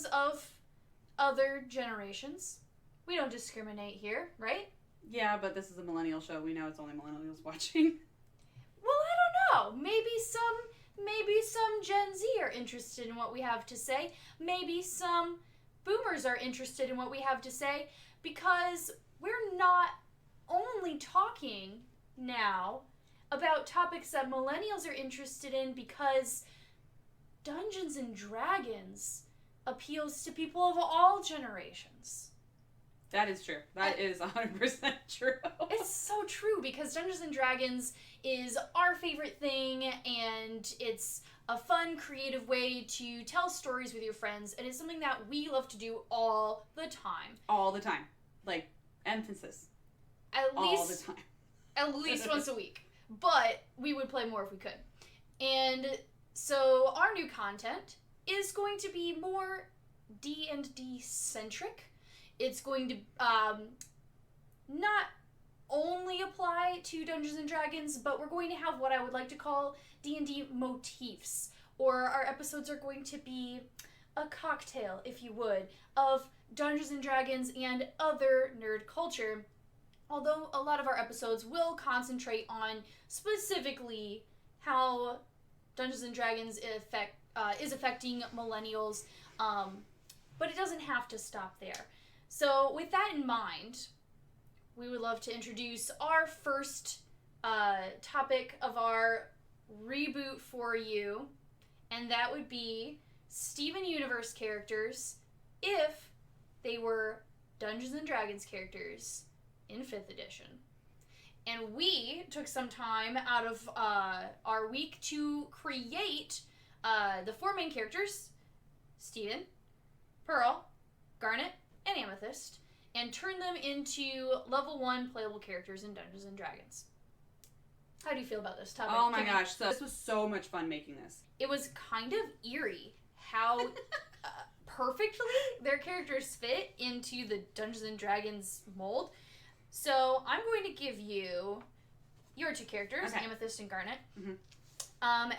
of other generations. We don't discriminate here, right? Yeah, but this is a millennial show. We know it's only millennials watching. Well, I don't know. Maybe some Gen Z are interested in what we have to say. Maybe some boomers are interested in what we have to say, because we're not only talking now about topics that millennials are interested in, because Dungeons and Dragons appeals to people of all generations. That is true. That is 100% true. It's so true, because Dungeons and Dragons is our favorite thing, and it's a fun, creative way to tell stories with your friends, and it's something that we love to do all the time. All the time. Like, emphasis. All the time. At least once a week. But we would play more if we could. And so our new content is going to be more D&D centric. It's going to not only apply to Dungeons and Dragons, but we're going to have what I would like to call D&D motifs. Or our episodes are going to be a cocktail, if you would, of Dungeons and Dragons and other nerd culture. Although a lot of our episodes will concentrate on specifically how Dungeons and Dragons is affecting millennials, but it doesn't have to stop there. So with that in mind, we would love to introduce our first topic of our reboot for you, and that would be Steven Universe characters if they were Dungeons and Dragons characters in 5th edition. And we took some time out of our week to create the 4 main characters, Steven, Pearl, Garnet, and Amethyst, and turn them into level 1 playable characters in Dungeons and Dragons. How do you feel about this topic? Oh my gosh, so this was so much fun making this. It was kind of eerie how perfectly their characters fit into the Dungeons and Dragons mold. So I'm going to give you your 2 characters, okay. Amethyst and Garnet. Mm-hmm.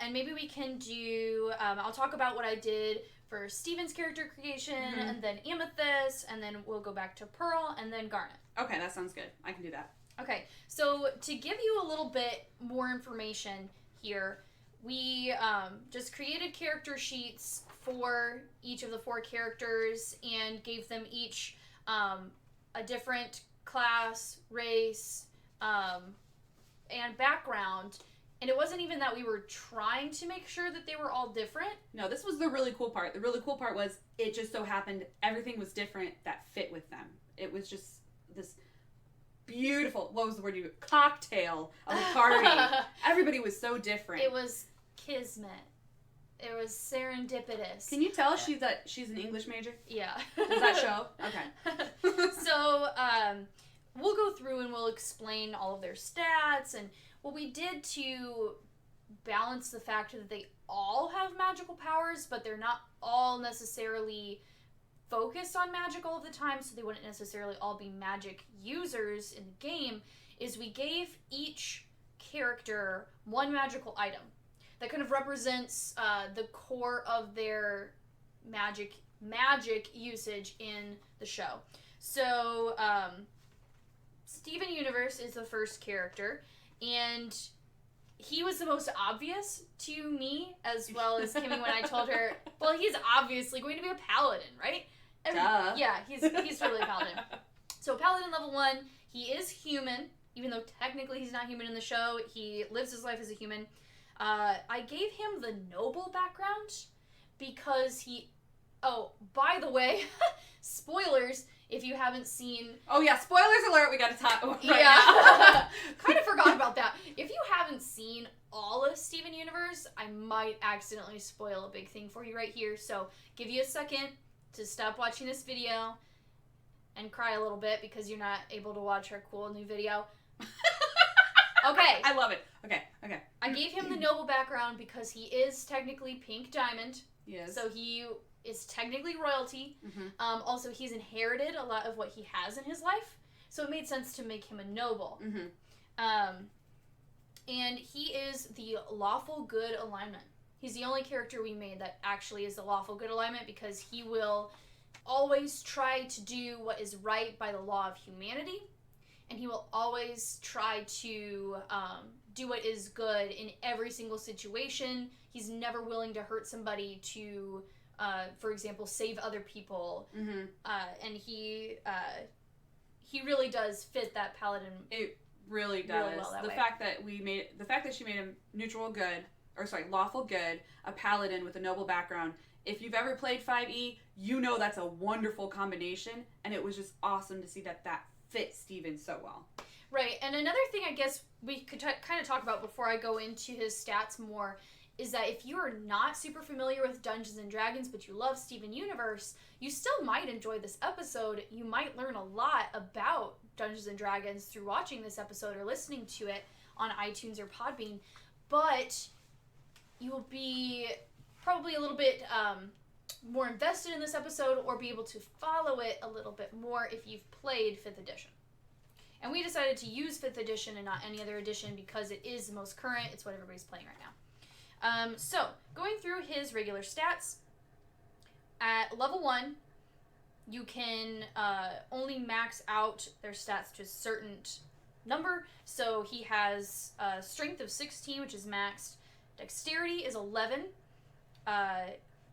And maybe we can do, I'll talk about what I did for Steven's character creation, mm-hmm. and then Amethyst, and then we'll go back to Pearl, and then Garnet. Okay, that sounds good. I can do that. Okay, so to give you a little bit more information here, we just created character sheets for each of the 4 characters and gave them each a different class, race, and background. And it wasn't even that we were trying to make sure that they were all different. No, this was the really cool part. The really cool part was it just so happened everything was different that fit with them. It was just this beautiful, what was the word you cocktail of a party. Everybody was so different. It was kismet. It was serendipitous. Can you tell she's an English major? Yeah. Does that show? Okay. So, we'll go through and we'll explain all of their stats and what we did to balance the fact that they all have magical powers, but they're not all necessarily focused on magic all of the time, so they wouldn't necessarily all be magic users in the game, is we gave each character 1 magical item that kind of represents the core of their magic usage in the show. So, Steven Universe is the first character, and he was the most obvious to me, as well as Kimi when I told her, well, he's obviously going to be a paladin, right? Duh. Yeah, he's totally a paladin. So paladin level 1, he is human, even though technically he's not human in the show. He lives his life as a human. I gave him the noble background because oh, by the way, spoilers, if you haven't seen... Oh yeah, spoilers alert, we gotta talk right now. Kind of forgot about that. If you haven't seen all of Steven Universe, I might accidentally spoil a big thing for you right here, so give you a second to stop watching this video and cry a little bit because you're not able to watch our cool new video. Okay. I love it. Okay. I gave him the noble background because he is technically pink diamond. Yes. So he is technically royalty. Mm-hmm. Also, he's inherited a lot of what he has in his life, so it made sense to make him a noble. Mm-hmm. And he is the lawful good alignment. He's the only character we made that actually is the lawful good alignment, because he will always try to do what is right by the law of humanity, and he will always try to do what is good in every single situation. He's never willing to hurt somebody to, for example, save other people. Mm-hmm. And he really does fit that paladin. It really does. Really well that way. The fact that she made him lawful good, a paladin with a noble background. If you've ever played 5e, you know that's a wonderful combination, and it was just awesome to see that fit Steven so well. Right, and another thing I guess we could kind of talk about before I go into his stats more is that if you're not super familiar with Dungeons & Dragons, but you love Steven Universe, you still might enjoy this episode. You might learn a lot about Dungeons & Dragons through watching this episode or listening to it on iTunes or Podbean, but you will be probably a little bit more invested in this episode, or be able to follow it a little bit more if you've played 5th edition. And we decided to use 5th edition and not any other edition because it is the most current. It's what everybody's playing right now. So, going through his regular stats, at level 1, you can only max out their stats to a certain number. So he has strength of 16, which is maxed. Dexterity is 11.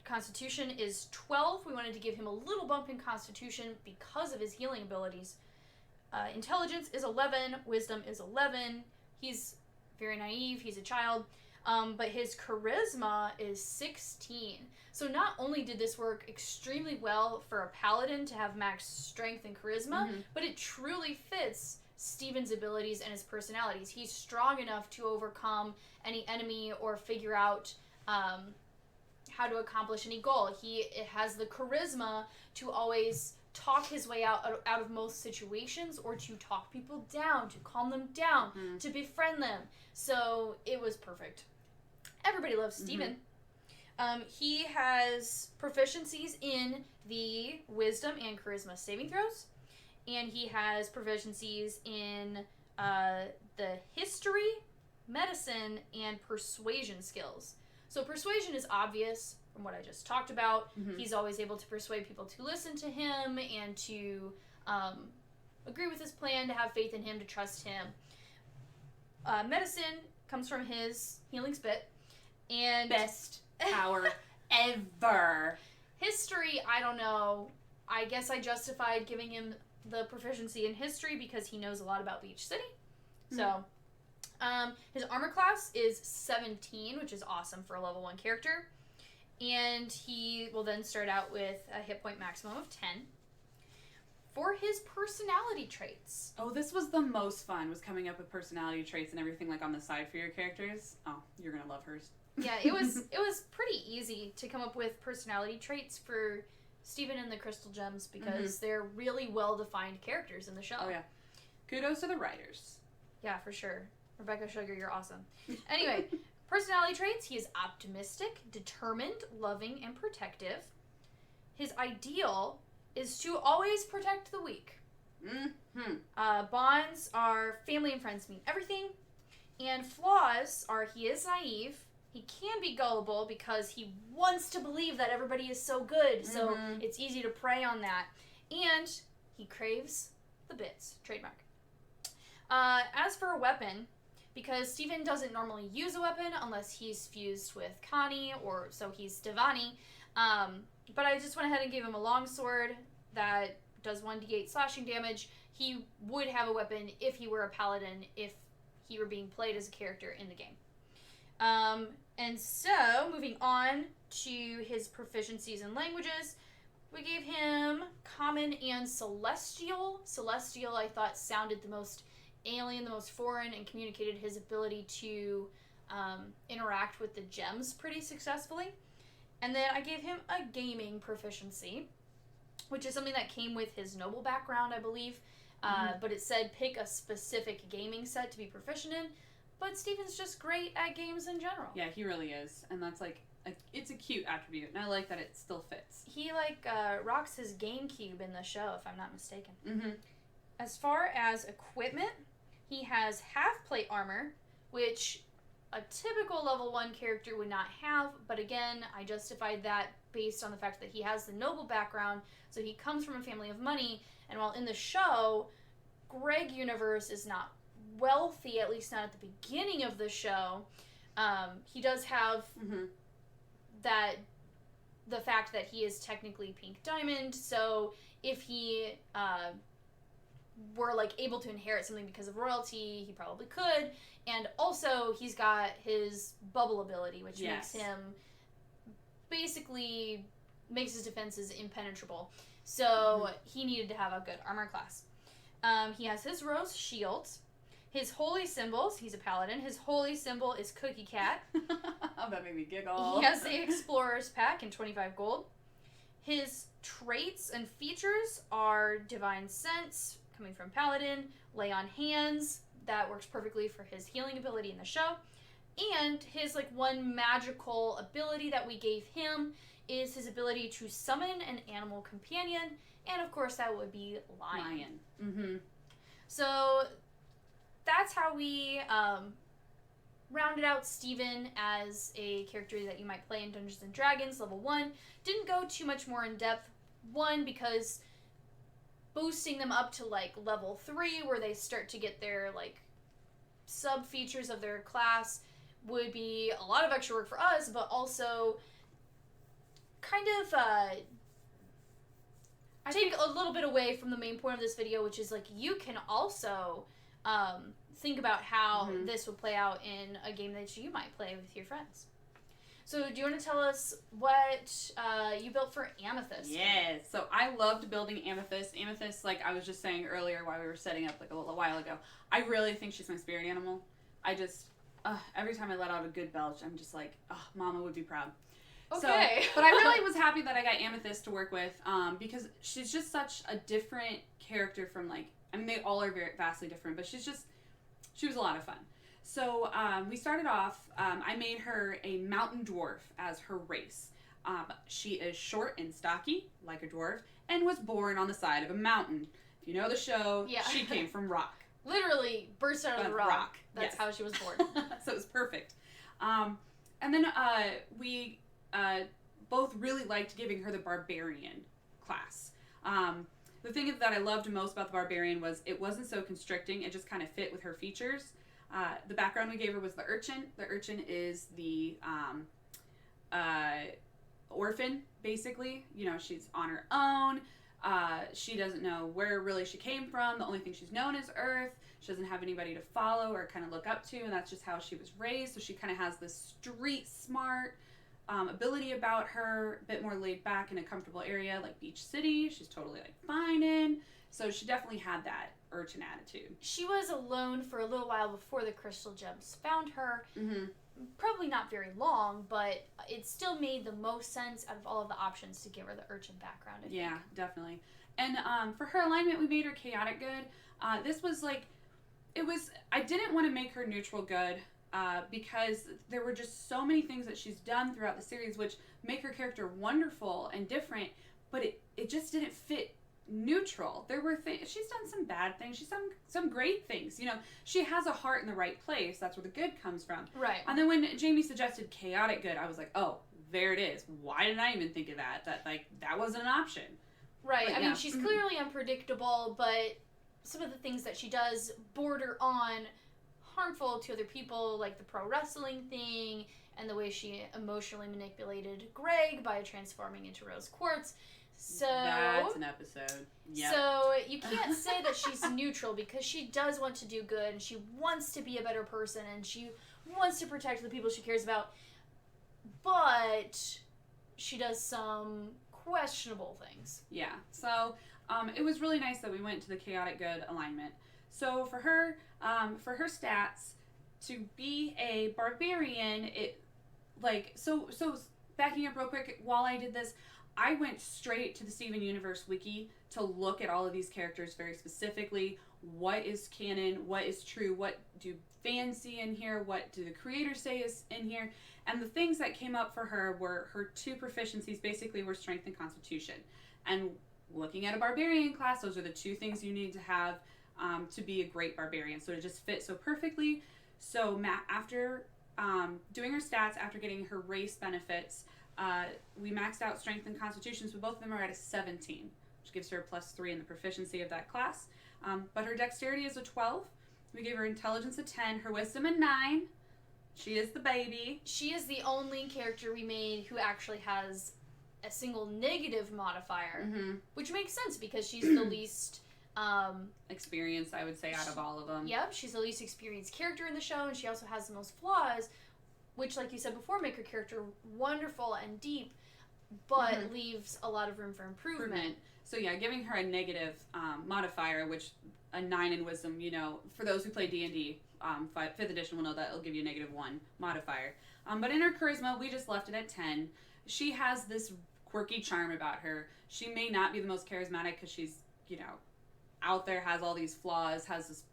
Constitution is 12. We wanted to give him a little bump in Constitution because of his healing abilities. Intelligence is 11. Wisdom is 11. He's very naive. He's a child. But his charisma is 16. So not only did this work extremely well for a paladin to have max strength and charisma, but it truly fits Steven's abilities and his personalities. He's strong enough to overcome any enemy or figure out how to accomplish any goal. He has the charisma to always talk his way out of most situations, or to talk people down, to calm them down, to befriend them. So it was perfect. Everybody loves Steven. He has proficiencies in the wisdom and charisma saving throws, and he has proficiencies in the history, medicine, and persuasion skills. So persuasion is obvious from what I just talked about. He's always able to persuade people to listen to him and to agree with his plan, to have faith in him, to trust him. Medicine comes from his healing spit. And best power ever. History, I don't know. I guess I justified giving him the proficiency in history because he knows a lot about Beach City. So, his armor class is 17, which is awesome for a level 1 character. And he will then start out with a hit point maximum of 10. For his personality traits. Oh, this was the most fun, was coming up with personality traits and everything like on the side for your characters. Oh, you're going to love hers. Yeah, it was pretty easy to come up with personality traits for Steven and the Crystal Gems because they're really well-defined characters in the show. Oh, yeah. Kudos to the writers. Yeah, for sure. Rebecca Sugar, you're awesome. Anyway, personality traits, he is optimistic, determined, loving, and protective. His ideal is to always protect the weak. Bonds are family and friends mean everything. And flaws are he is naive. He can be gullible because he wants to believe that everybody is so good, so it's easy to prey on that. And he craves the bits. Trademark. As for a weapon, because Steven doesn't normally use a weapon unless he's fused with Connie, or so he's Devani, but I just went ahead and gave him a longsword that does 1d8 slashing damage. He would have a weapon if he were a paladin, if he were being played as a character in the game. And so, moving on to his proficiencies in languages, we gave him Common and Celestial. Celestial, I thought, sounded the most alien, the most foreign, and communicated his ability to interact with the gems pretty successfully. And then I gave him a Gaming proficiency, which is something that came with his noble background, I believe. But it said pick a specific gaming set to be proficient in. But Steven's just great at games in general. Yeah, he really is. And that's it's a cute attribute. And I like that it still fits. He rocks his GameCube in the show, if I'm not mistaken. As far as equipment, he has half plate armor, which a typical level 1 character would not have, but again, I justified that based on the fact that he has the noble background, so he comes from a family of money, and while in the show, Greg Universe is not wealthy, at least not at the beginning of the show, he does have that, the fact that he is technically Pink Diamond, so if he were like able to inherit something because of royalty, he probably could. And also he's got his bubble ability, which makes him basically makes his defenses impenetrable. So he needed to have a good armor class. He has his rose shield. His holy symbols, he's a paladin. His holy symbol is Cookie Cat. That made me giggle. He has the Explorer's Pack and 25 gold. His traits and features are Divine Sense, coming from Paladin, Lay on Hands, that works perfectly for his healing ability in the show, and his like one magical ability that we gave him is his ability to summon an animal companion, and of course that would be Lion. So that's how we rounded out Steven as a character that you might play in Dungeons & Dragons level 1. Didn't go too much more in depth, one, because boosting them up to like level 3 where they start to get their like sub features of their class would be a lot of extra work for us, but also kind of take a little bit away from the main point of this video, which is like you can also think about how this would play out in a game that you might play with your friends. So do you want to tell us what you built for Amethyst? Yes. So I loved building Amethyst. Amethyst, like I was just saying earlier while we were setting up like a little while ago, I really think she's my spirit animal. I just, every time I let out a good belch, I'm just like, Mama would be proud. Okay. So, but I really was happy that I got Amethyst to work with because she's just such a different character from like, I mean, they all are very vastly different, but she was a lot of fun. So we started off, I made her a mountain dwarf as her race. She is short and stocky, like a dwarf, and was born on the side of a mountain. If you know the show, she came from rock. Literally burst out of the rock. That's how she was born. So it was perfect. And then we both really liked giving her the barbarian class. The thing that I loved most about the barbarian was it wasn't so constricting. It just kind of fit with her features. The background we gave her was the urchin. The urchin is the orphan, basically. You know, she's on her own. She doesn't know where really she came from. The only thing she's known is Earth. She doesn't have anybody to follow or kind of look up to, and that's just how she was raised. So she kind of has this street smart ability about her, a bit more laid back in a comfortable area like Beach City. She's totally like fine in. So she definitely had that urchin attitude. She was alone for a little while before the crystal gems found her. Probably not very long, but it still made the most sense out of all of the options to give her the urchin background, I think. Yeah, definitely. And for her alignment, we made her chaotic good. This was like, I didn't want to make her neutral good because there were just so many things that she's done throughout the series which make her character wonderful and different, but it just didn't fit neutral. There were things, she's done some bad things, she's done some great things, you know, she has a heart in the right place. That's where the good comes from. Right. And then when Jamie suggested chaotic good, I was like, oh, there it is. Why didn't I even think of that? That wasn't an option. Right. But, I mean, she's clearly unpredictable, but some of the things that she does border on harmful to other people, like the pro wrestling thing and the way she emotionally manipulated Greg by transforming into rose quartz. So that's an episode. Yep. So you can't say that she's neutral because she does want to do good and she wants to be a better person and she wants to protect the people she cares about, but she does some questionable things. Yeah. So it was really nice that we went to the chaotic good alignment. So for her stats, to be a barbarian, so backing up real quick, while I did this, I went straight to the Steven Universe wiki to look at all of these characters very specifically. What is canon? What is true? What do fans see in here? What do the creators say is in here? And the things that came up for her were her two proficiencies basically were strength and constitution. And looking at a barbarian class, those are the two things you need to have to be a great barbarian. So it just fit so perfectly. So after doing her stats after getting her race benefits, we maxed out strength and constitution, so both of them are at a 17, which gives her a +3 in the proficiency of that class. But her dexterity is a 12. We gave her intelligence a 10, her wisdom a 9. She is the baby. She is the only character we made who actually has a single negative modifier, which makes sense because she's the least experienced, I would say, out of all of them. Yep, she's the least experienced character in the show, and she also has the most flaws, which, like you said before, make her character wonderful and deep, but leaves a lot of room for improvement. So yeah, giving her a negative modifier, which a 9 in wisdom, you know, for those who play D&D, 5th edition will know that it'll give you a -1 modifier. But in her charisma, we just left it at 10. She has this quirky charm about her. She may not be the most charismatic because she's, you know, out there, has all these flaws, has this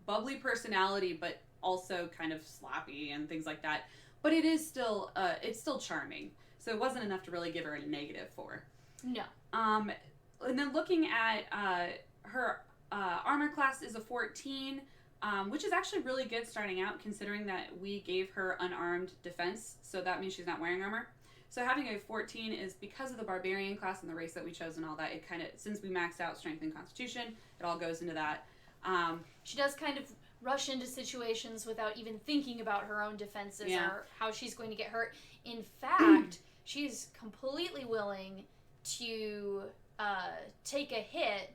bubbly personality, but also kind of sloppy and things like that. But it is still, it's still charming. So it wasn't enough to really give her a -4. No. And then looking at her armor class is a 14, which is actually really good starting out considering that we gave her unarmed defense. So that means she's not wearing armor. So having a 14 is because of the barbarian class and the race that we chose and all that. It kind of, since we maxed out strength and constitution, it all goes into that. She does kind of rush into situations without even thinking about her own defenses or how she's going to get hurt. In fact, she's completely willing to take a hit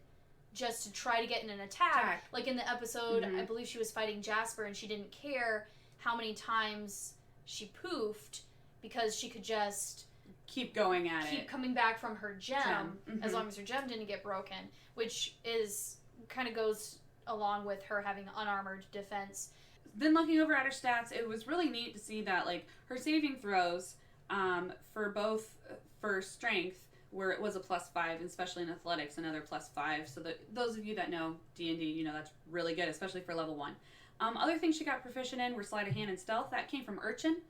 just to try to get in an attack. Like in the episode, I believe she was fighting Jasper and she didn't care how many times she poofed because she could just keep going at it. Keep coming back from her gem as long as her gem didn't get broken, which is kind of goes along with her having unarmored defense. Then looking over at her stats, it was really neat to see that like her saving throws for strength, where it was a +5, especially in athletics, another +5. So that those of you that know D&D, you know that's really good, especially for level 1. Other things she got proficient in were sleight of hand and stealth. That came from Urchin.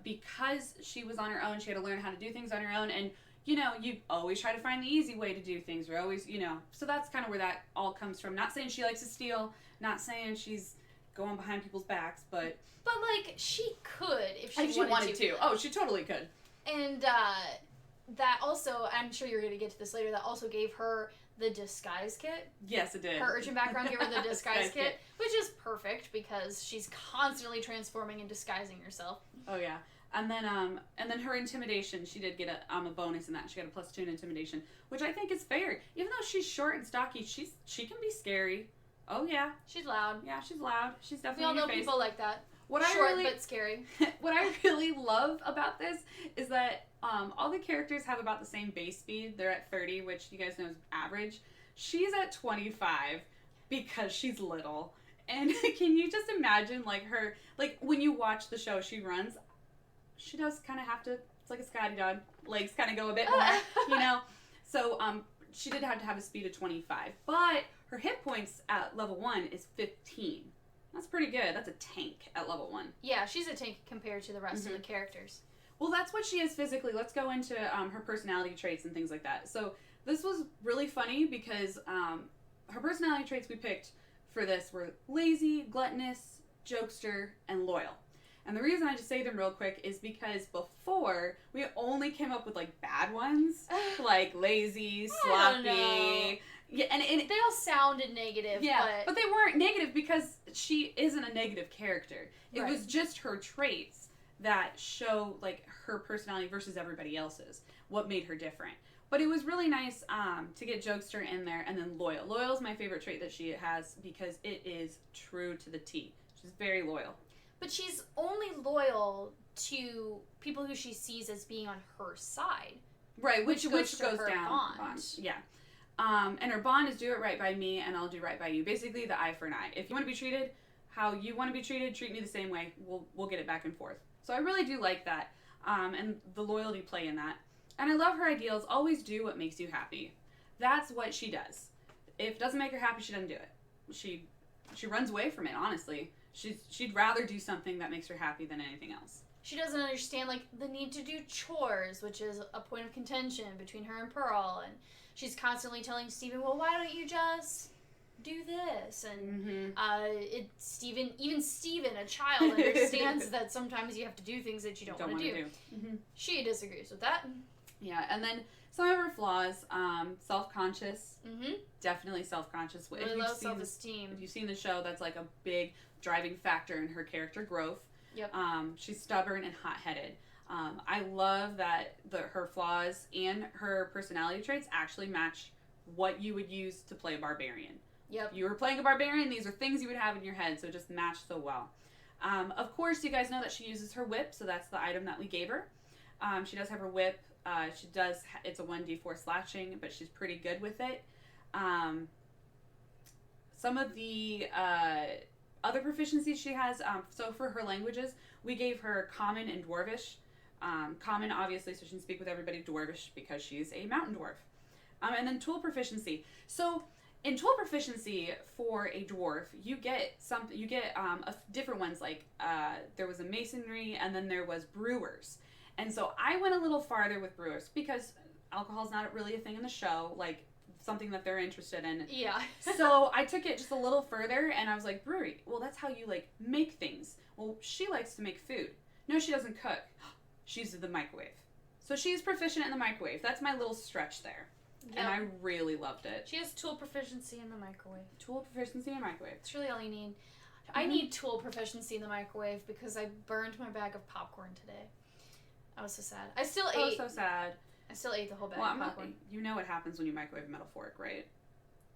Because she was on her own, she had to learn how to do things on her own, and you know, you always try to find the easy way to do things. We're always, you know, so that's kind of where that all comes from. Not saying she likes to steal, not saying she's going behind people's backs, but like she could if she wanted to. Oh, she totally could. And that also, I'm sure you're going to get to this later, that also gave her the disguise kit. Yes, it did. Her Urchin background gave her the disguise kit, which is perfect because she's constantly transforming and disguising herself. Oh yeah, and then her intimidation, she did get a bonus in that. She got a +2 in intimidation, which I think is fair. Even though she's short and stocky, she can be scary. Oh yeah, she's loud. Yeah, she's loud. She's definitely. We all know people like that. Short but scary. What I really love about this is that all the characters have about the same base speed. They're at 30, which you guys know is average. She's at 25 because she's little. And can you just imagine, like, her, like, when you watch the show, she runs, she does kind of have to, it's like a Scotty dog, legs kind of go a bit more, you know? So, she did have to have a speed of 25. But her hit points at level 1 is 15. That's pretty good. That's a tank at level 1. Yeah, she's a tank compared to the rest of the characters. Well, that's what she is physically. Let's go into her personality traits and things like that. So this was really funny because her personality traits we picked for this were lazy, gluttonous, jokester, and loyal. And the reason I just say them real quick is because before, we only came up with, like, bad ones. Like lazy, sloppy. Yeah, and they all sounded negative. Yeah, but they weren't negative because she isn't a negative character. It was just her traits that show, like, her personality versus everybody else's. What made her different. But it was really nice to get jokester in there, and then loyal. Loyal is my favorite trait that she has because it is true to the T. She's very loyal. But she's only loyal to people who she sees as being on her side. Right, which goes to her down. Bond. Yeah. And her bond is do it right by me and I'll do right by you. Basically the eye for an eye. If you want to be treated how you want to be treated, treat me the same way. We'll get it back and forth. So I really do like that. And the loyalty play in that. And I love her ideals. Always do what makes you happy. That's what she does. If it doesn't make her happy, she doesn't do it. She runs away from it, honestly. She'd rather do something that makes her happy than anything else. She doesn't understand, like, the need to do chores, which is a point of contention between her and Pearl. And she's constantly telling Steven, well, why don't you just do this, and even Steven, a child, understands that sometimes you have to do things that you don't want to do. Mm-hmm. She disagrees with that. Yeah, and then some of her flaws, self-conscious, definitely self-conscious. Really low self-esteem. If you've seen the show, that's like a big driving factor in her character growth. Yep. She's stubborn and hot-headed. I love that her flaws and her personality traits actually match what you would use to play a barbarian. Yep. If you were playing a barbarian, these are things you would have in your head, so it just matched so well. Of course, you guys know that she uses her whip, so that's the item that we gave her. She does have her whip. It's a 1d4 slashing, but she's pretty good with it. Some of the other proficiencies she has, so for her languages, we gave her Common and Dwarvish. Common, obviously, so she can speak with everybody. Dwarvish, because she's a mountain dwarf. And then tool proficiency. So in tool proficiency for a dwarf, you get different ones. Like there was a masonry, and then there was brewers. And so I went a little farther with brewers because alcohol's not really a thing in the show, like something that they're interested in. Yeah. So I took it just a little further, and I was like, brewery. Well, that's how you like make things. Well, she likes to make food. No, she doesn't cook. She uses the microwave. So she's proficient in the microwave. That's my little stretch there. Yep. And I really loved it. She has tool proficiency in the microwave. Tool proficiency in the microwave. That's really all you need. I need tool proficiency in the microwave because I burned my bag of popcorn today. I was so sad. I still ate. Oh, so sad. I still ate the whole bag of popcorn. You know what happens when you microwave a metal fork, right?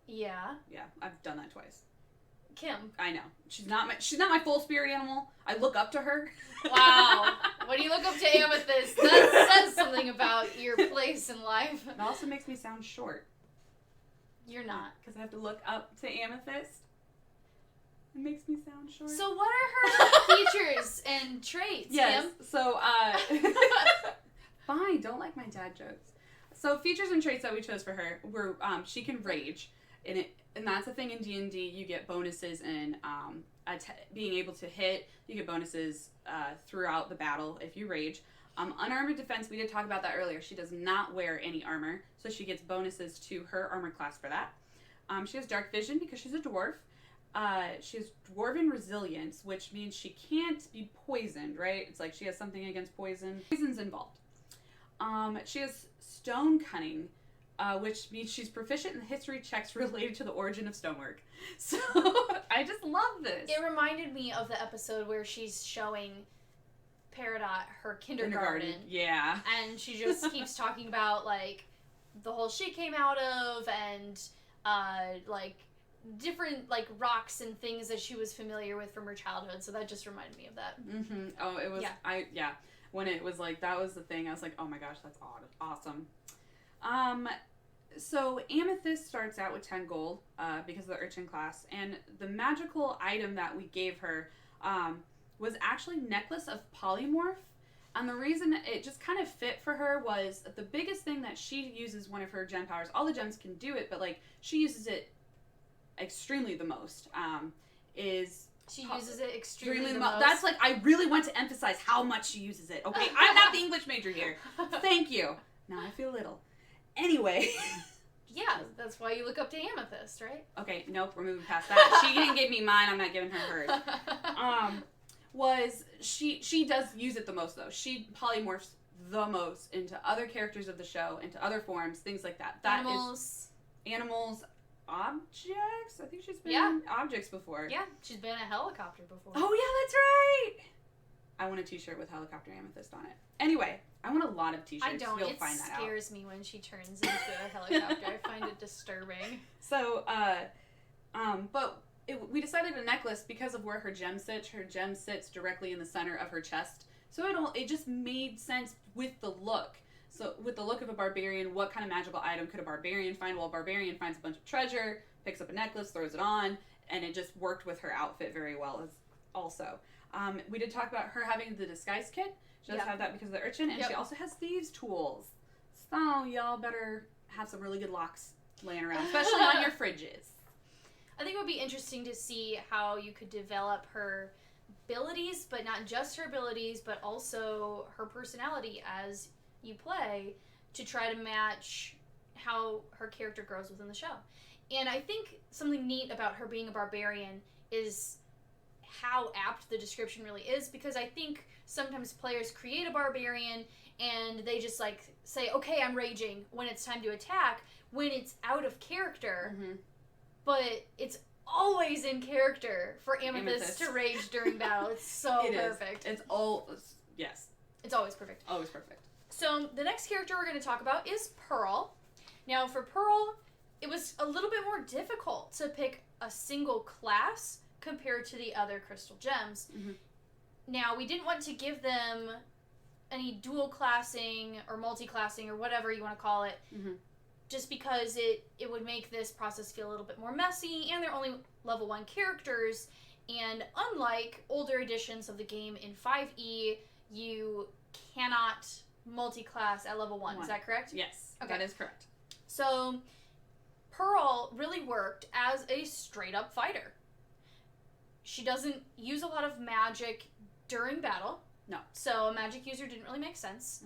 Yeah. Yeah, I've done that twice. Kim. I know. She's not my full spirit animal. I look up to her. Wow. When you look up to Amethyst, that says something about your place in life. It also makes me sound short. You're not. Because I have to look up to Amethyst. It makes me sound short. So what are her features and traits, yes. Kim? So, fine. Don't like my dad jokes. So features and traits that we chose for her were she can rage. And that's a thing in D&D. You get bonuses in being able to hit. You get bonuses throughout the battle if you rage. Unarmored defense, we did talk about that earlier. She does not wear any armor, so she gets bonuses to her armor class for that. She has dark vision because she's a dwarf. She has dwarven resilience, which means she can't be poisoned, right? It's like she has something against poison. Poison's involved. She has stone cunning, which means she's proficient in history checks related to the origin of stonework. So, I just love this. It reminded me of the episode where she's showing Peridot her kindergarten. Yeah. And she just keeps talking about, like, the hole she came out of and, like, different, like, rocks and things that she was familiar with from her childhood. So that just reminded me of that. Mm-hmm. Oh, it was, yeah. When it was, like, that was the thing, I was like, oh my gosh, that's awesome. So Amethyst starts out with 10 gold, because of the urchin class, and the magical item that we gave her, was actually Necklace of Polymorph, and the reason it just kind of fit for her was the biggest thing that she uses one of her gem powers. All the gems can do it, but, like, she uses it extremely the most, She uses it extremely the most. That's, like, I really want to emphasize how much she uses it, okay? I'm not the English major here. Thank you. Now I feel little. Anyway. Yeah, that's why you look up to Amethyst, right? Okay, nope, we're moving past that. She didn't give me mine, I'm not giving her hers. She does use it the most, though. She polymorphs the most into other characters of the show, into other forms, things like that. Animals, objects? I think she's been in objects before. Yeah, she's been in a helicopter before. Oh, yeah, that's right! I want a t-shirt with Helicopter Amethyst on it. Anyway, I want a lot of t-shirts. I don't. It scares me when she turns into a helicopter. I find it disturbing. So, we decided a necklace because of where her gem sits. Her gem sits directly in the center of her chest. So it just made sense with the look. So with the look of a barbarian, what kind of magical item could a barbarian find? Well, a barbarian finds a bunch of treasure, picks up a necklace, throws it on, and it just worked with her outfit very well also. We did talk about her having the disguise kit. She does have that because of the urchin, and she also has thieves' tools. So y'all better have some really good locks laying around, especially on your fridges. I think it would be interesting to see how you could develop her abilities, but not just her abilities, but also her personality as you play to try to match how her character grows within the show. And I think something neat about her being a barbarian is how apt the description really is, because I think sometimes players create a barbarian and they just like say, okay, I'm raging when it's time to attack, when it's out of character, but it's always in character for Amethyst to rage during battle. It's so perfect. It's all, yes. It's always perfect. Always perfect. So the next character we're going to talk about is Pearl. Now for Pearl, it was a little bit more difficult to pick a single class compared to the other crystal gems. Now, we didn't want to give them any dual classing or multi-classing or whatever you want to call it, just because it would make this process feel a little bit more messy, and they're only level 1 characters, and unlike older editions of the game in 5e, you cannot multi-class at level 1. Is that correct? Yes, okay. That is correct. So, Pearl really worked as a straight-up fighter. She doesn't use a lot of magic during battle. No. So a magic user didn't really make sense.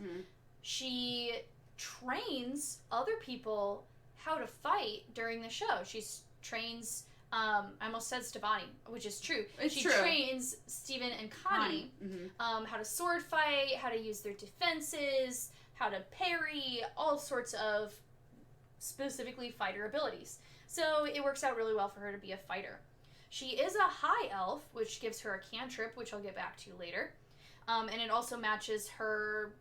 She trains other people how to fight during the show. She trains, I almost said Stevani, which is true. She trains Steven and Connie how to sword fight, how to use their defenses, how to parry, all sorts of specifically fighter abilities. So it works out really well for her to be a fighter. She is a high elf, which gives her a cantrip, which I'll get back to later. And it also matches her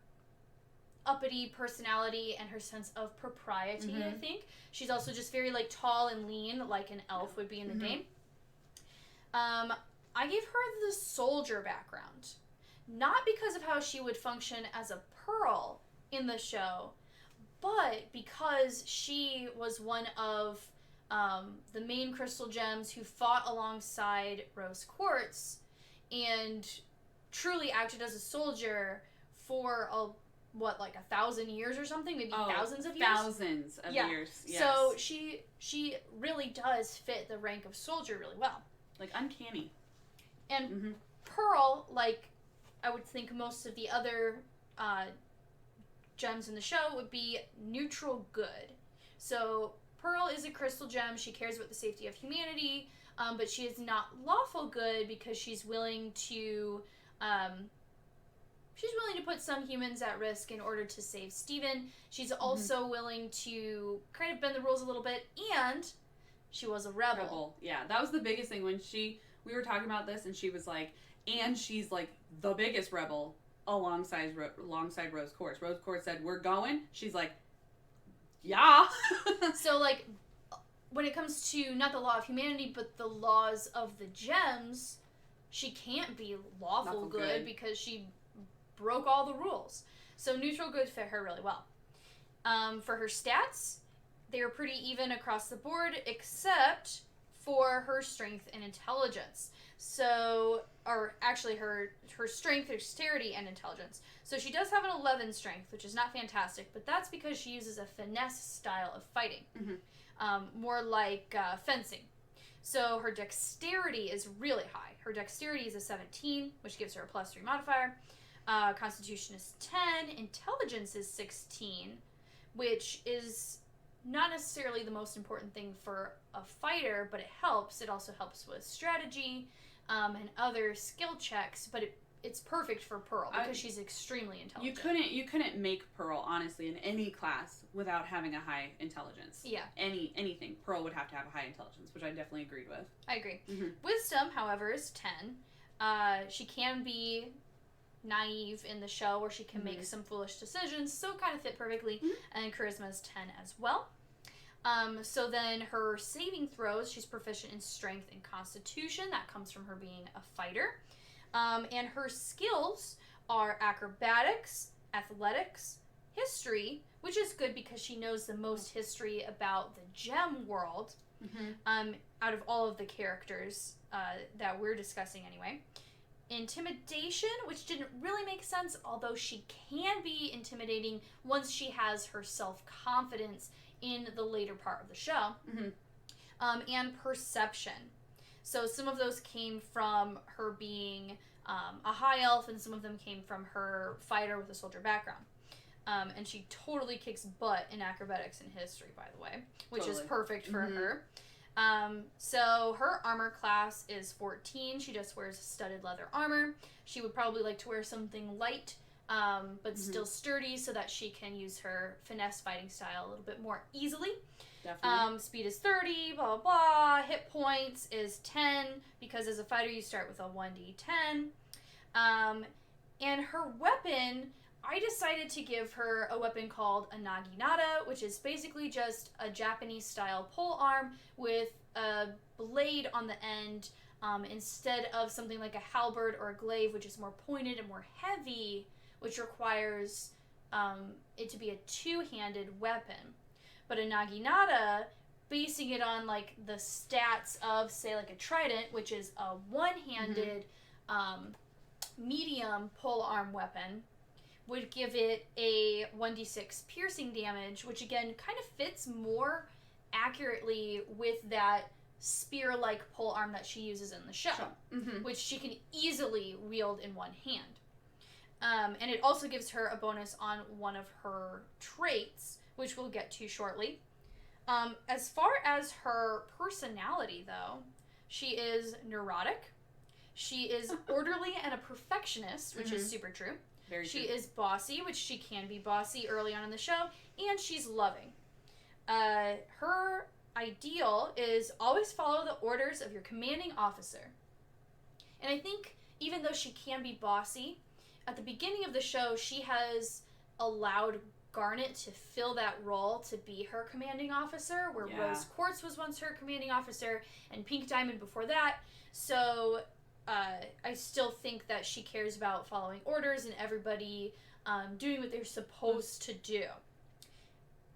uppity personality and her sense of propriety, I think. She's also just very, like, tall and lean, like an elf would be in the game. I gave her the soldier background. Not because of how she would function as a Pearl in the show, but because she was one of the main crystal gems who fought alongside Rose Quartz and truly acted as a soldier for 1,000 years or something, maybe thousands of years. Thousands of years. Yes. So she really does fit the rank of soldier really well. Like uncanny. And Pearl, like I would think most of the other gems in the show, would be neutral good. So Pearl is a crystal gem. She cares about the safety of humanity, but she is not lawful good because she's willing to put some humans at risk in order to save Steven. She's also willing to kind of bend the rules a little bit, and she was a rebel. Yeah, that was the biggest thing when we were talking about this, and she was like, and she's like the biggest rebel alongside Rose Quartz. Rose Quartz said, "We're going." She's like, yeah. So, like, when it comes to not the law of humanity, but the laws of the gems, she can't be lawful good because she broke all the rules. So neutral good fit her really well. For her stats, they were pretty even across the board, except for her strength and intelligence. So, or actually her strength, dexterity, and intelligence. So she does have an 11 strength, which is not fantastic, but that's because she uses a finesse style of fighting. More like fencing. So her dexterity is really high. Her dexterity is a 17, which gives her a +3 modifier. Constitution is 10. Intelligence is 16, which is not necessarily the most important thing for a fighter, but it helps. It also helps with strategy and other skill checks, but it's perfect for Pearl because she's extremely intelligent. You couldn't make Pearl, honestly, in any class without having a high intelligence. Yeah. Anything. Pearl would have to have a high intelligence, which I definitely agreed with. I agree. Wisdom, however, is 10. She can be naive in the show, where she can make some foolish decisions, so kind of fit perfectly. And charisma is 10 as well. So then her saving throws, she's proficient in strength and constitution. That comes from her being a fighter. And her skills are acrobatics, athletics, history, which is good because she knows the most history about the gem world out of all of the characters that we're discussing anyway. Intimidation, which didn't really make sense, although she can be intimidating once she has her self-confidence in the later part of the show. And perception. So some of those came from her being a high elf, and some of them came from her fighter with a soldier background. And she totally kicks butt in acrobatics and history, by the way, which is Totally. perfect for her. So her armor class is 14. She just wears studded leather armor. She would probably like to wear something light, but still sturdy, so that she can use her finesse fighting style a little bit more easily. Definitely. Speed is 30, blah, blah, blah. Hit points is 10, because as a fighter you start with a 1d10. And her weapon, I decided to give her a weapon called a naginata, which is basically just a Japanese-style pole arm with a blade on the end, instead of something like a halberd or a glaive, which is more pointed and more heavy, which requires it to be a two-handed weapon. But a naginata, basing it on like the stats of, say, like a trident, which is a one-handed medium pole arm weapon, would give it a 1d6 piercing damage, which again kind of fits more accurately with that spear-like pole arm that she uses in the show, which she can easily wield in one hand. And it also gives her a bonus on one of her traits, which we'll get to shortly. As far as her personality, though, she is neurotic. She is orderly and a perfectionist, which is super true. Very she true. is bossy, which she can be bossy early on in the show, and she's loving. Her ideal is always follow the orders of your commanding officer. And I think even though she can be bossy, at the beginning of the show, she has allowed Garnet to fill that role to be her commanding officer, where Rose Quartz was once her commanding officer, and Pink Diamond before that. So I still think that she cares about following orders and everybody doing what they're supposed to do.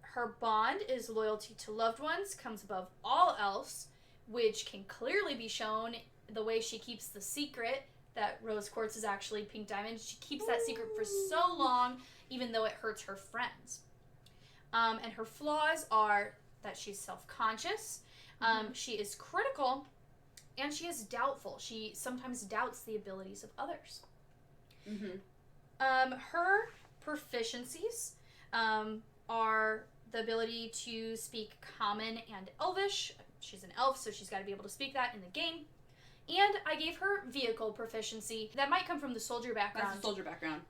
Her bond is loyalty to loved ones, comes above all else, which can clearly be shown the way she keeps the secret that Rose Quartz is actually Pink Diamond. She keeps that secret for so long, even though it hurts her friends. And her flaws are that she's self-conscious, she is critical, and she is doubtful. She sometimes doubts the abilities of others. Her proficiencies are the ability to speak Common and Elvish. She's an elf, so she's got to be able to speak that in the game. And I gave her vehicle proficiency. That might come from the soldier background. That's the soldier background.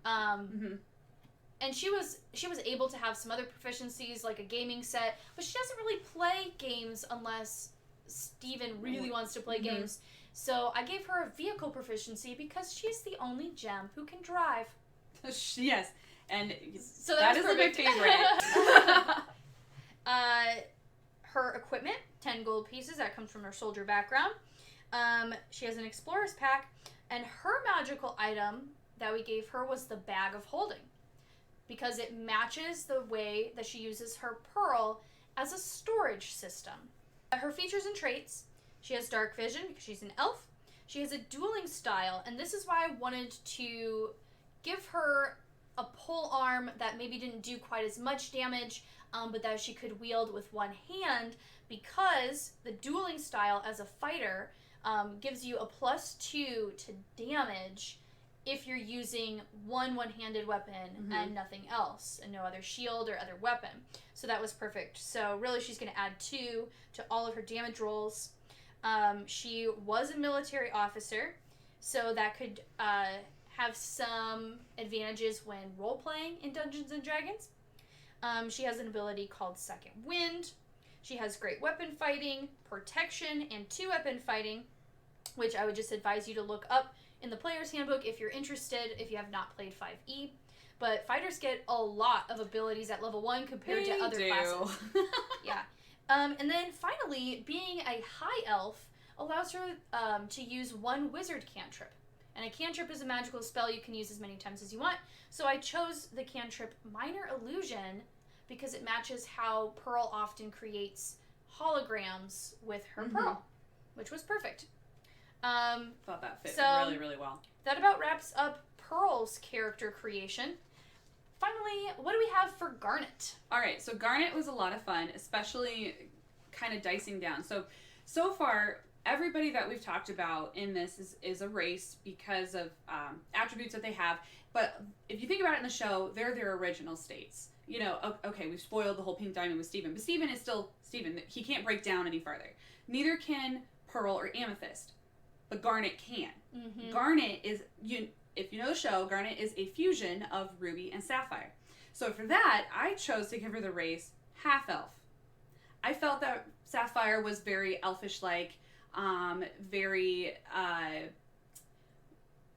And she was able to have some other proficiencies, like a gaming set, but she doesn't really play games unless Steven really wants to play games. So I gave her a vehicle proficiency because she's the only gem who can drive. Yes, and so that is perfect. a big favorite. Her equipment, 10 gold pieces, that comes from her soldier background. She has an explorer's pack, and her magical item that we gave her was the bag of holding, because it matches the way that she uses her pearl as a storage system. Her features and traits: she has dark vision because she's an elf. She has a dueling style, and this is why I wanted to give her a pole arm that maybe didn't do quite as much damage, but that she could wield with one hand, because the dueling style as a fighter gives you a +2 to damage if you're using one-handed weapon and nothing else, and no other shield or other weapon. So that was perfect. So really she's going to add 2 to all of her damage rolls. She was a military officer, so that could have some advantages when role-playing in Dungeons & Dragons. She has an ability called Second Wind. She has great weapon fighting, protection, and 2-weapon fighting, which I would just advise you to look up in the player's handbook if you're interested, if you have not played 5e. But fighters get a lot of abilities at level 1 compared to other classes. Yeah. And then finally, being a high elf allows her to use one wizard cantrip. And a cantrip is a magical spell you can use as many times as you want. So I chose the cantrip Minor Illusion because it matches how Pearl often creates holograms with her pearl, which was perfect. Thought that fit really, really well. That about wraps up Pearl's character creation. Finally, what do we have for Garnet? All right, so Garnet was a lot of fun, especially kind of dicing down. So far, everybody that we've talked about in this is a race because of attributes that they have. But if you think about it in the show, they're their original states. You know, okay, we've spoiled the whole pink diamond with Steven, but Steven is still Steven. He can't break down any farther. Neither can Pearl or Amethyst, but Garnet can. Mm-hmm. Garnet is, if you know the show, Garnet is a fusion of Ruby and Sapphire. So for that, I chose to give her the race half-elf. I felt that Sapphire was very elfish-like, very,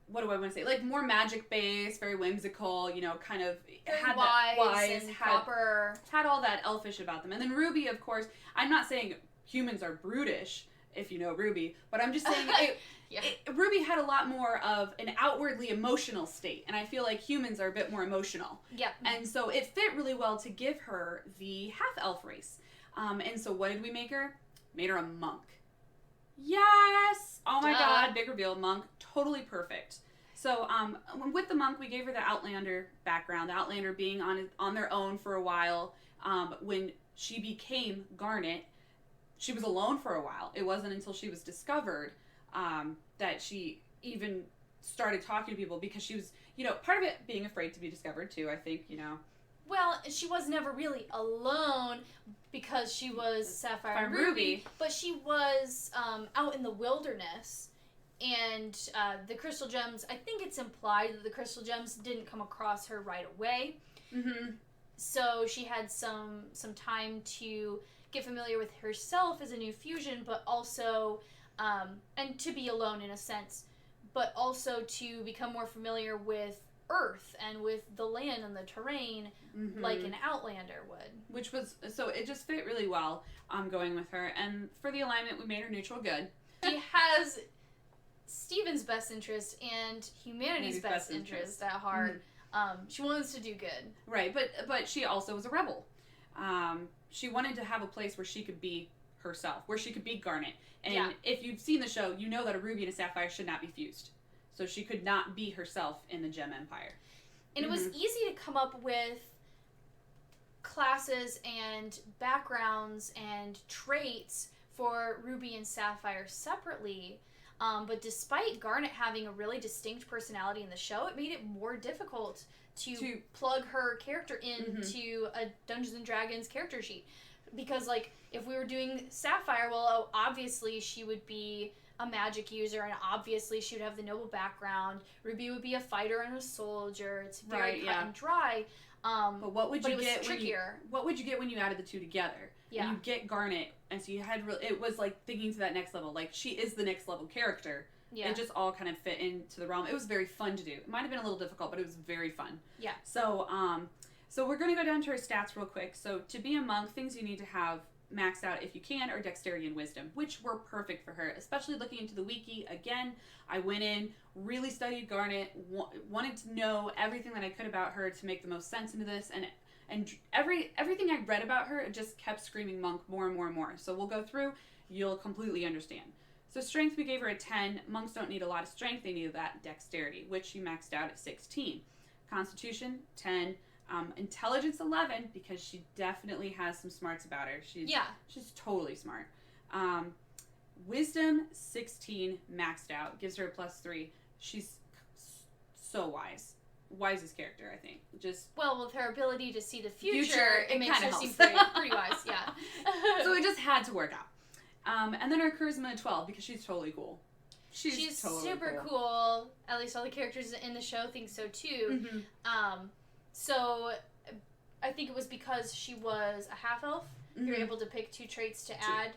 what do I want to say? Like, more magic-based, very whimsical, you know, kind of very had wise and proper. Had all that elfish about them. And then Ruby, of course, I'm not saying humans are brutish, if you know Ruby, but I'm just saying Ruby had a lot more of an outwardly emotional state, and I feel like humans are a bit more emotional. Yeah. And so it fit really well to give her the half-elf race. And so what did we make her? Made her a monk. Yes! Oh my god, big reveal, monk, totally perfect. So with the monk, we gave her the Outlander background, the Outlander being on their own for a while. When she became Garnet, she was alone for a while. It wasn't until she was discovered that she even started talking to people, because she was, you know, part of it being afraid to be discovered too, I think, you know. Well, she was never really alone because she was Sapphire and Ruby, but she was out in the wilderness, and the crystal gems, I think it's implied that the crystal gems didn't come across her right away. Mm-hmm. So she had some time to get familiar with herself as a new fusion, but also, and to be alone in a sense, but also to become more familiar with Earth and with the land and the terrain, mm-hmm. like an Outlander would. Which was, so it just fit really well going with her. And for the alignment, we made her neutral good. She has Steven's best interest and humanity's best interest at heart. Mm-hmm. She wants to do good. Right, but she also was a rebel. She wanted to have a place where she could be herself, where she could be Garnet. And if you've seen the show, you know that a Ruby and a Sapphire should not be fused. So she could not be herself in the Gem Empire. And it was easy to come up with classes and backgrounds and traits for Ruby and Sapphire separately. But despite Garnet having a really distinct personality in the show, it made it more difficult to plug her character into a Dungeons & Dragons character sheet. Because, like, if we were doing Sapphire, well, obviously she would be a magic user, and obviously she would have the noble background. Ruby would be a fighter and a soldier. It's very cut and dry. But what would you get trickier. What would you get when you added the two together? Yeah. And you get Garnet, and so you had it was like thinking to that next level. Like, she is the next level character. Yeah. It just all kind of fit into the realm. It was very fun to do. It might have been a little difficult, but it was very fun. Yeah. So we're going to go down to her stats real quick. So to be a monk, things you need to have maxed out if you can are dexterity and wisdom, which were perfect for her, especially looking into the wiki. Again, I went in, really studied Garnet, wanted to know everything that I could about her to make the most sense into this, and everything I read about her, it just kept screaming monk more and more and more. So we'll go through, you'll completely understand. So strength, we gave her a 10. Monks don't need a lot of strength, they need that dexterity, which she maxed out at 16. Constitution, 10. Intelligence, 11, because she definitely has some smarts about her. She's totally smart. Wisdom, 16, maxed out, gives her a +3. She's so wise. Wisest character, I think. Well, with her ability to see the future it makes her seem pretty wise, yeah. So it just had to work out. And then her charisma, 12, because she's totally cool. She's totally super cool. At least all the characters in the show think so too. Mm-hmm. So I think it was because she was a half-elf. Mm-hmm. You're able to pick 2 traits to add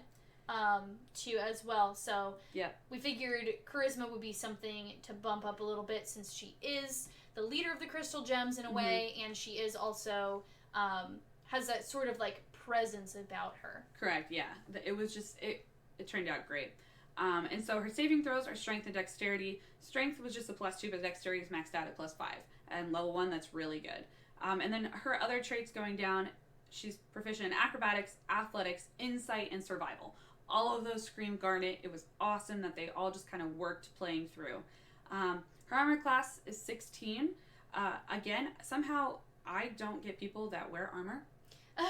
to as well. So we figured charisma would be something to bump up a little bit, since she is the leader of the crystal gems in a way, and she is also has that sort of like presence about her. Correct, yeah. It was just, it turned out great. And so her saving throws are strength and dexterity. Strength was just a +2, but dexterity is maxed out at +5. And level 1, that's really good. And then her other traits going down, she's proficient in acrobatics, athletics, insight, and survival. All of those scream Garnet. It was awesome that they all just kind of worked playing through. Her armor class is 16. Again, somehow I don't get people that wear armor.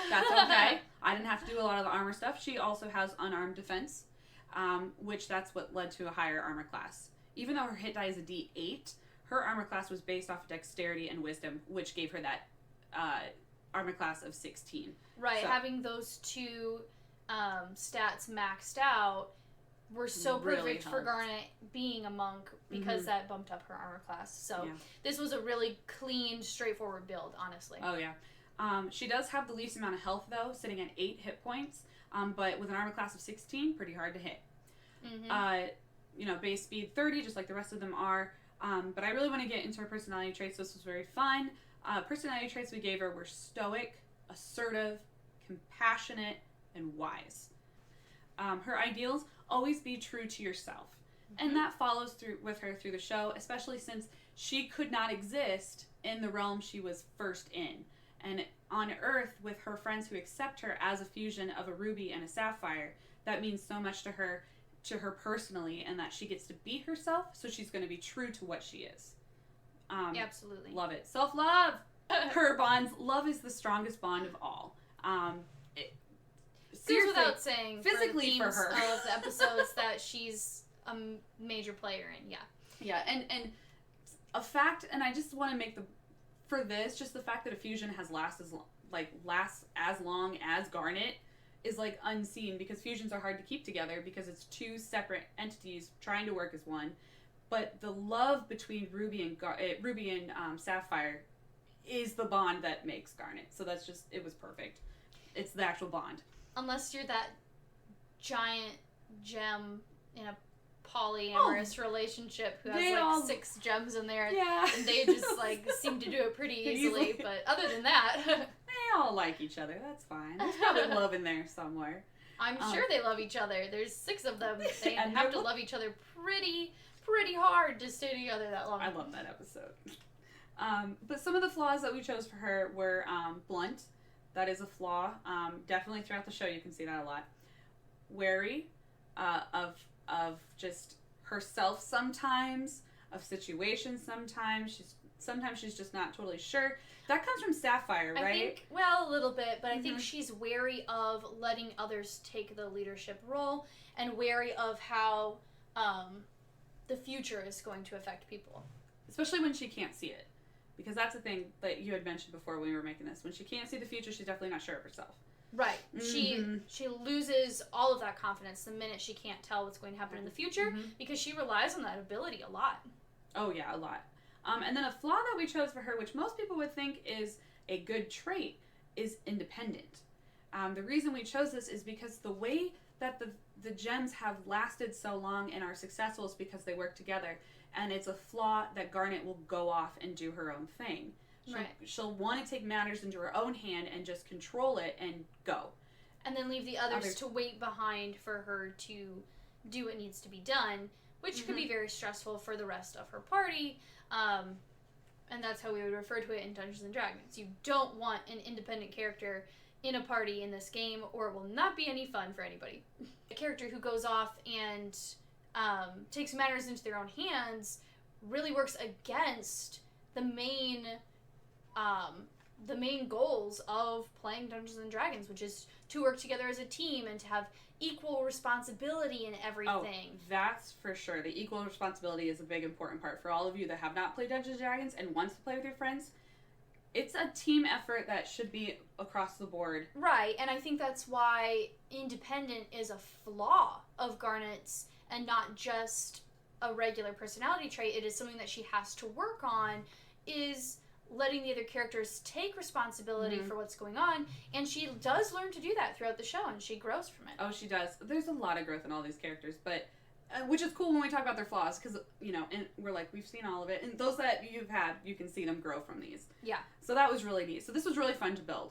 That's okay. I didn't have to do a lot of the armor stuff. She also has unarmed defense. which that's what led to a higher armor class. Even though her hit die is a D8, her armor class was based off of dexterity and wisdom, which gave her that armor class of 16. Right, so, having those two stats maxed out were so perfect really for Garnet being a monk because that bumped up her armor class. So this was a really clean, straightforward build, honestly. Oh, yeah. She does have the least amount of health, though, sitting at 8 hit points, but with an armor class of 16, pretty hard to hit. Base speed 30, just like the rest of them are. But I really want to get into her personality traits. This was very fun. Personality traits we gave her were stoic, assertive, compassionate, and wise. Her ideals, always be true to yourself. And that follows through with her through the show, especially since she could not exist in the realm she was first in. And on Earth, with her friends who accept her as a fusion of a ruby and a sapphire, that means so much to her personally, and that she gets to be herself, so she's going to be true to what she is. Absolutely. Love it. Self-love! Her bonds, love is the strongest bond of all. Goes without saying, physically for her. Of the episodes that she's a major player in, Yeah, and a fact, and I just want to make just the fact that a fusion has lasts as long as Garnet is like unseen, because fusions are hard to keep together because it's two separate entities trying to work as one. But the love between Ruby and Sapphire is the bond that makes Garnet. So that's just, it was perfect. It's the actual bond. Unless you're that giant gem in a polyamorous relationship who has 6 gems in there, and they just seem to do it pretty easily. But other than that, they all like each other. That's fine. There's probably love in there somewhere. I'm sure they love each other. There's 6 of them. They have to love each other pretty hard to stay together that long. I love that episode. But some of the flaws that we chose for her were blunt. That is a flaw. Definitely throughout the show you can see that a lot. Wary of just herself sometimes, of situations sometimes. Sometimes she's just not totally sure. That comes from Sapphire, right? I think, a little bit, but I think she's wary of letting others take the leadership role, and wary of how the future is going to affect people. Especially when she can't see it. Because that's the thing that you had mentioned before when we were making this. When she can't see the future, she's definitely not sure of herself. Right. She loses all of that confidence the minute she can't tell what's going to happen in the future, because she relies on that ability a lot. Oh, yeah, a lot. And then a flaw that we chose for her, which most people would think is a good trait, is independent. The reason we chose this is because the way that the gems have lasted so long and are successful is because they work together. And it's a flaw that Garnet will go off and do her own thing. She'll want to take matters into her own hand and just control it and go. And then leave the others to wait behind for her to do what needs to be done, which could be very stressful for the rest of her party. And that's how we would refer to it in Dungeons & Dragons. You don't want an independent character in a party in this game, or it will not be any fun for anybody. A character who goes off and takes matters into their own hands really works against the main goals of playing Dungeons & Dragons, which is to work together as a team and to have equal responsibility in everything. Oh, that's for sure. The equal responsibility is a big important part for all of you that have not played Dungeons & Dragons and wants to play with your friends. It's a team effort that should be across the board. Right, and I think that's why independent is a flaw of Garnet's and not just a regular personality trait. It is something that she has to work on, is letting the other characters take responsibility for what's going on, and she does learn to do that throughout the show, and she grows from it. Oh, she does. There's a lot of growth in all these characters, but which is cool when we talk about their flaws, because, and we're like, we've seen all of it, and those that you've had, you can see them grow from these. Yeah. So that was really neat. So this was really fun to build.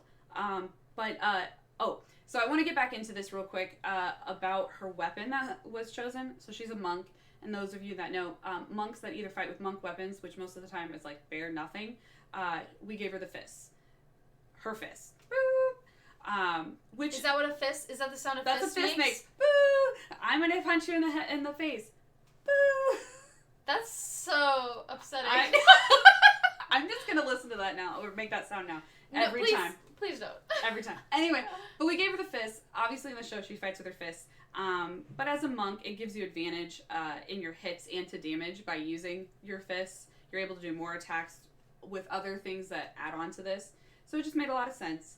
So I want to get back into this real quick about her weapon that was chosen. So she's a monk, and those of you that know, monks that either fight with monk weapons, which most of the time is bear nothing, we gave her the fist. Her fist. Boo! Which is that what a fist? Is that the sound a fist makes? That's a fist makes. Boo! I'm gonna punch you in the face. Boo! That's so upsetting. I'm just gonna listen to that now, or make that sound now. Every time. Please don't. Every time. Anyway, but we gave her the fist. Obviously in the show she fights with her fists. But as a monk, it gives you advantage in your hits and to damage by using your fists. You're able to do more attacks with other things that add on to this. So it just made a lot of sense.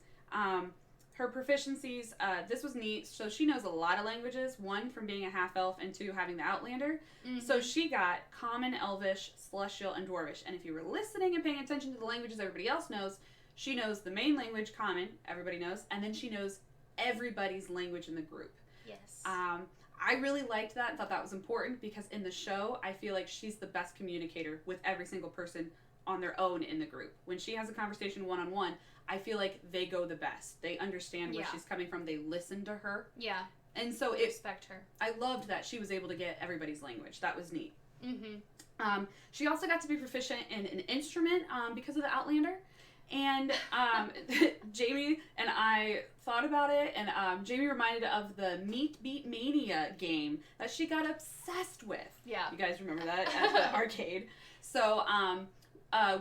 Her proficiencies, this was neat. So she knows a lot of languages. One, from being a half-elf, and two, having the Outlander. Mm-hmm. So she got Common, Elvish, Celestial, and Dwarvish. And if you were listening and paying attention to the languages everybody else knows, she knows the main language, Common, everybody knows, and then she knows everybody's language in the group. Yes. I really liked that and thought that was important because in the show, I feel like she's the best communicator with every single person on their own in the group. When she has a conversation one-on-one, I feel like they go the best. They understand where she's coming from. They listen to her. Yeah. And so respect her. I loved that she was able to get everybody's language. That was neat. Mm-hmm. She also got to be proficient in an instrument because of the Outlander. And Jamie and I thought about it, and Jamie reminded of the Meat Beat Mania game that she got obsessed with. Yeah. You guys remember that at the arcade? So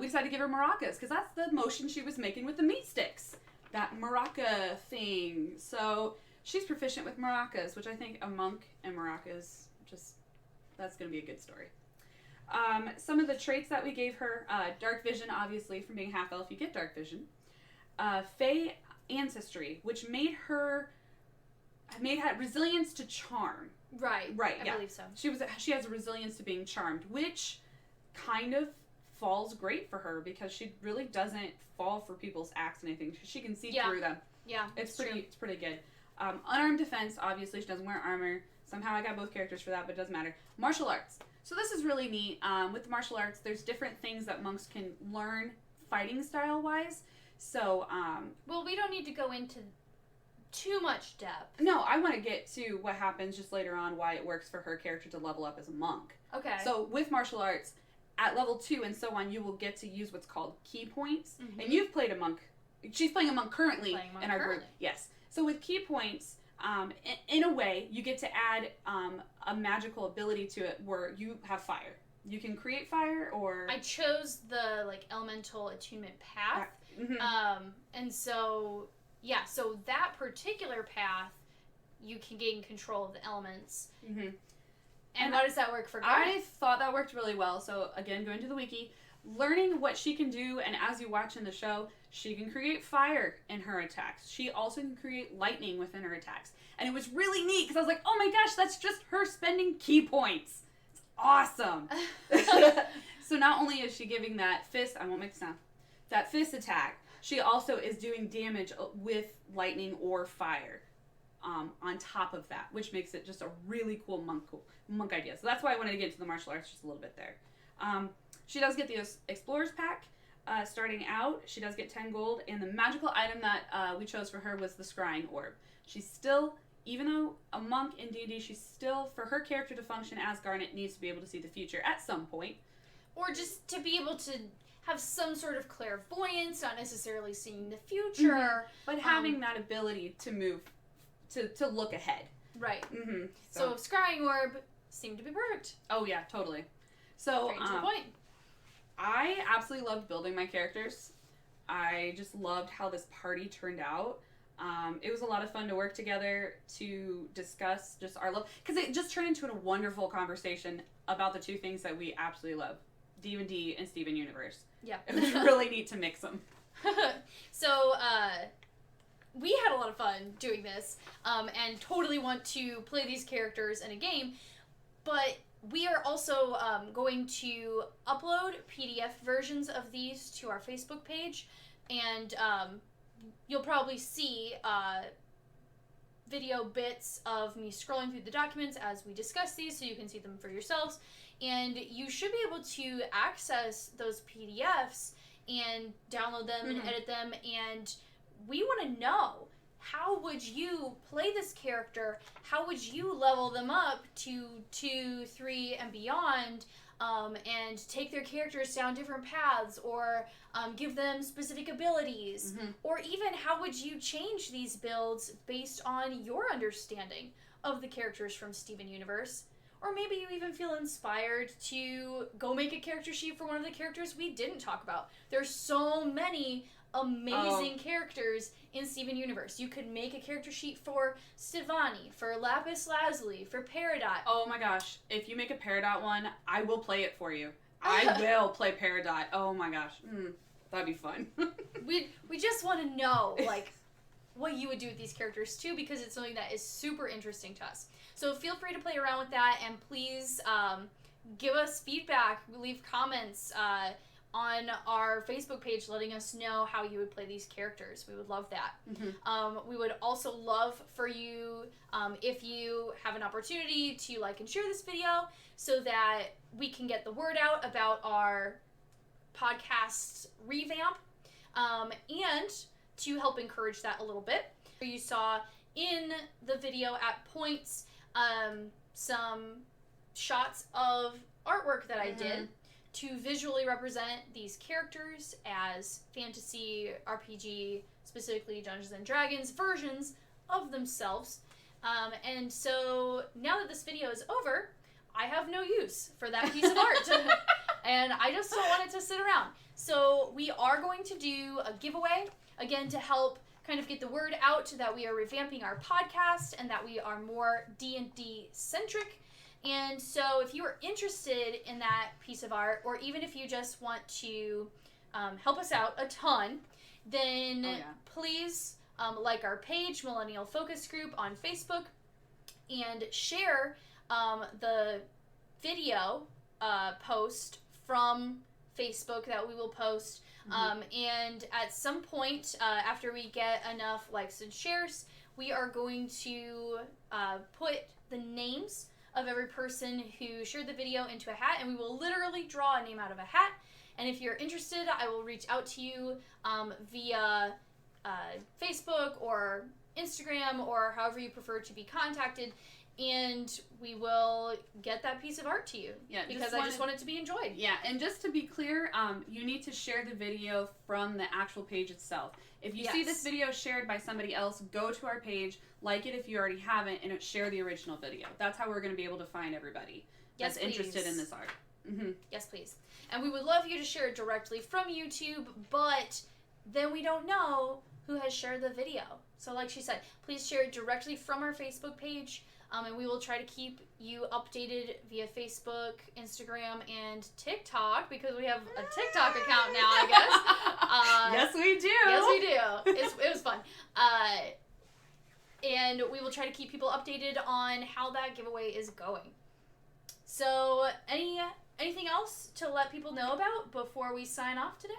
we decided to give her maracas, because that's the motion she was making with the meat sticks. That maraca thing. So she's proficient with maracas, which I think a monk and maracas, that's going to be a good story. Some of the traits that we gave her, dark vision, obviously, from being half-elf, you get dark vision. Fey ancestry, which made her resilience to charm. Right. I believe so. She has a resilience to being charmed, which kind of falls great for her because she really doesn't fall for people's acts and anything. She can see through them. Yeah, it's pretty good. Unarmed defense, obviously, she doesn't wear armor. Somehow I got both characters for that, but it doesn't matter. Martial arts. So this is really neat. With the martial arts, there's different things that monks can learn fighting style-wise. So, well, we don't need to go into too much depth. No, I want to get to what happens just later on, why it works for her character to level up as a monk. Okay. So with martial arts, at level 2 and so on, you will get to use what's called key points. Mm-hmm. And you've played a monk. She's playing a monk currently in our group. Yes. So with key points, in a way, you get to add a magical ability to it where you have fire. You can create fire, or I chose the elemental attunement path, and so so that particular path, you can gain control of the elements. Mm-hmm. And how does that work for Garnet? I thought that worked really well. So again, going to the wiki, learning what she can do, and as you watch in the show, she can create fire in her attacks. She also can create lightning within her attacks. And it was really neat because I was like, oh my gosh, that's just her spending key points. It's awesome. So not only is she giving that fist, I won't make sound, that fist attack, she also is doing damage with lightning or fire on top of that, which makes it just a really cool monk idea. So that's why I wanted to get into the martial arts just a little bit there. She does get the Explorer's Pack. Starting out, she does get 10 gold, and the magical item that we chose for her was the Scrying Orb. She's still, even though a monk in D&D, she's still, for her character to function as Garnet, needs to be able to see the future at some point. Or just to be able to have some sort of clairvoyance, not necessarily seeing the future. But having that ability to move, to look ahead. Right. Mm-hmm. So Scrying Orb seemed to be perfect. Oh yeah, totally. So, straight to the point. I absolutely loved building my characters. I just loved how this party turned out. It was a lot of fun to work together to discuss just our love, because it just turned into a wonderful conversation about the two things that we absolutely love, D&D and Steven Universe. Yeah. It was really neat to mix them. So, we had a lot of fun doing this, and totally want to play these characters in a game, but we are also going to upload PDF versions of these to our Facebook page, and you'll probably see video bits of me scrolling through the documents as we discuss these, so you can see them for yourselves, and you should be able to access those PDFs and download them and edit them, and we want to know, how would you play this character? How would you level them up to 2, 3, and beyond, and take their characters down different paths, or give them specific abilities? Or even, how would you change these builds based on your understanding of the characters from Steven Universe? Or maybe you even feel inspired to go make a character sheet for one of the characters we didn't talk about. There's so many amazing characters in Steven Universe. You could make a character sheet for Stevani, for Lapis Lazuli, for Peridot. Oh my gosh. If you make a Peridot one, I will play it for you. I will play Peridot. Oh my gosh. That'd be fun. we just want to know, like, what you would do with these characters, too, because it's something that is super interesting to us. So feel free to play around with that, and please give us feedback, leave comments on our Facebook page letting us know how you would play these characters. We would love that. Mm-hmm. We would also love for you, if you have an opportunity, to like and share this video so that we can get the word out about our podcast revamp, and to help encourage that a little bit. You saw in the video at points some shots of artwork that I did to visually represent these characters as fantasy, RPG, specifically Dungeons & Dragons versions of themselves. And so now that this video is over, I have no use for that piece of art. And I just don't want it to sit around. So we are going to do a giveaway, again, to help kind of get the word out that we are revamping our podcast and that we are more D&D centric. And so if you are interested in that piece of art, or even if you just want to help us out a ton, then please like our page, Millennial Focus Group, on Facebook, and share the video post from Facebook that we will post. And at some point, after we get enough likes and shares, we are going to put the names of every person who shared the video into a hat, and we will literally draw a name out of a hat. And if you're interested, I will reach out to you via Facebook or Instagram, or however you prefer to be contacted, and we will get that piece of art to you. Yeah, because I just want it to be enjoyed. Yeah, and just to be clear, you need to share the video from the actual page itself. If you see this video shared by somebody else, go to our page, like it if you already haven't, and share the original video. That's how we're going to be able to find everybody that's interested in this art. Yes, please. And we would love you to share it directly from YouTube, but then we don't know who has shared the video. So like she said, please share it directly from our Facebook page, and we will try to keep you updated via Facebook, Instagram, and TikTok, because we have a TikTok account now, I guess. Yes, we do. Yes, we do. It was fun. And we will try to keep people updated on how that giveaway is going. So, anything else to let people know about before we sign off today?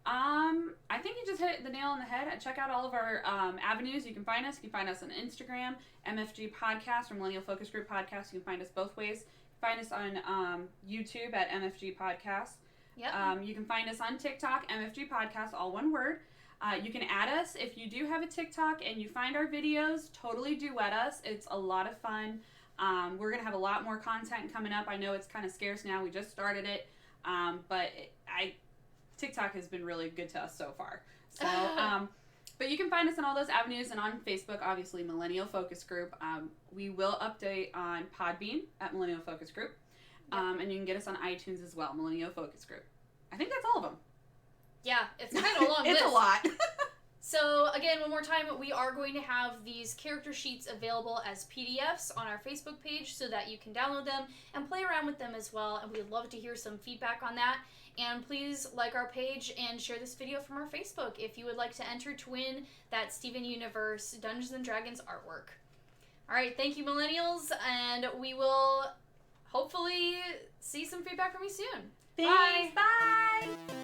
I think you just hit the nail on the head. Check out all of our avenues. You can find us. You can find us on Instagram, MFG Podcast, or Millennial Focus Group Podcast. You can find us both ways. Find us on YouTube at MFG Podcast. Yep. You can find us on TikTok, MFG Podcast, all one word. You can add us if you do have a TikTok and you find our videos. Totally do at us. It's a lot of fun. We're going to have a lot more content coming up. I know it's kind of scarce now. We just started it. But TikTok has been really good to us so far. So, but you can find us on all those avenues, and on Facebook, obviously, Millennial Focus Group. We will update on Podbean at Millennial Focus Group. And you can get us on iTunes as well, Millennial Focus Group. I think that's all of them. Yeah, it's kind of a long list. It's a lot. So, again, one more time, we are going to have these character sheets available as PDFs on our Facebook page so that you can download them and play around with them as well, and we would love to hear some feedback on that. And please like our page and share this video from our Facebook if you would like to enter to win that Steven Universe Dungeons & Dragons artwork. Alright, thank you, Millennials, and we will hopefully see some feedback from you soon. Thanks. Bye! Bye!